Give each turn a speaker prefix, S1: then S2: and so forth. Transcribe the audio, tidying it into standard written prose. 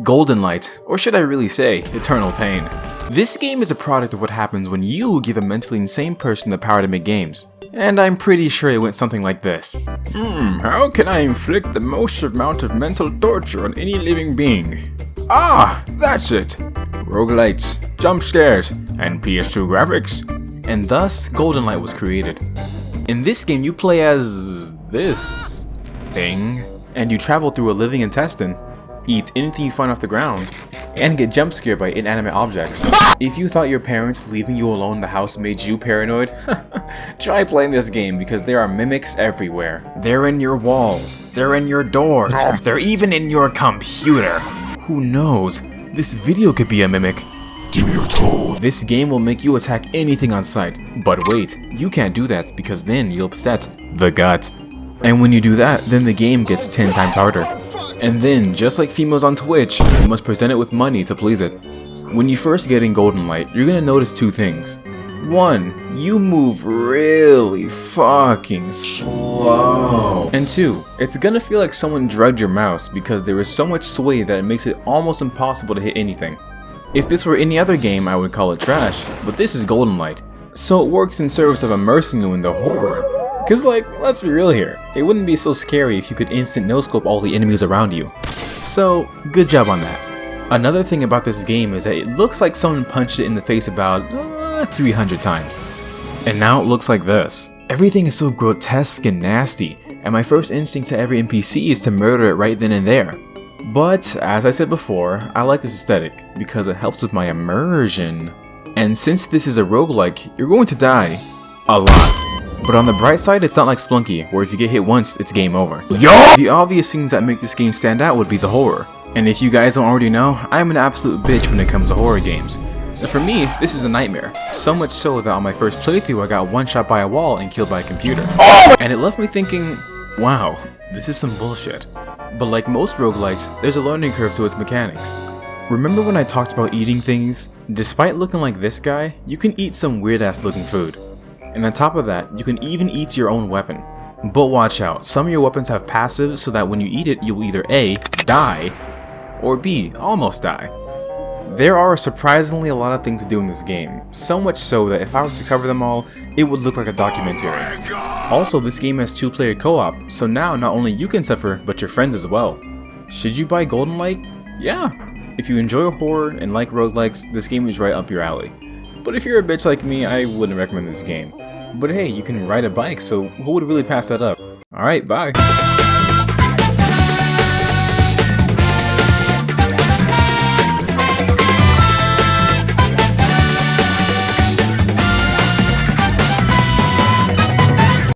S1: Golden Light, or should I really say, Eternal Pain. This game is a product of what happens when you give a mentally insane person the power to make games. And I'm pretty sure it went something like this. How can I inflict the most amount of mental torture on any living being? Ah, that's it! Roguelites, jump scares, and PS2 graphics. And thus, Golden Light was created. In this game, you play as this thing, and you travel through a living intestine, eat anything you find off the ground, and get jump scared by inanimate objects. If you thought your parents leaving you alone in the house made you paranoid, try playing this game because there are mimics everywhere. They're in your walls, they're in your doors, they're even in your computer. Who knows? This video could be a mimic.
S2: Give me your toes.
S1: This game will make you attack anything on sight. But wait, you can't do that because then you'll upset the gut. And when you do that, then the game gets 10 times harder. And then, just like females on Twitch, you must present it with money to please it. When you first get in Golden Light, you're gonna notice two things. One, you move really fucking slow. And two, it's gonna feel like someone drugged your mouse because there is so much sway that it makes it almost impossible to hit anything. If this were any other game, I would call it trash, but this is Golden Light, so it works in service of immersing you in the horror. Cause like, let's be real here, it wouldn't be so scary if you could instant no-scope all the enemies around you. So, good job on that. Another thing about this game is that it looks like someone punched it in the face about 300 times. And now it looks like this. Everything is so grotesque and nasty, and my first instinct to every NPC is to murder it right then and there. But, as I said before, I like this aesthetic because it helps with my immersion. And since this is a roguelike, you're going to die a lot. But on the bright side, it's not like Splunky, where if you get hit once, it's game over.
S2: Yo!
S1: The obvious things that make this game stand out would be the horror. And if you guys don't already know, I'm an absolute bitch when it comes to horror games. So for me, this is a nightmare. So much so that on my first playthrough, I got one shot by a wall and killed by a computer. And it left me thinking, wow, this is some bullshit. But like most roguelikes, there's a learning curve to its mechanics. Remember when I talked about eating things? Despite looking like this guy, you can eat some weird ass looking food. And on top of that, you can even eat your own weapon. But watch out, some of your weapons have passives so that when you eat it, you'll either A, die, or B, almost die. There are surprisingly a lot of things to do in this game, so much so that if I were to cover them all, it would look like a documentary. Also, this game has 2-player co-op, so now not only you can suffer, but your friends as well. Should you buy Golden Light? Yeah. If you enjoy horror and like roguelikes, this game is right up your alley. But if you're a bitch like me, I wouldn't recommend this game. But hey, you can ride a bike, so who would really pass that up? Alright, bye.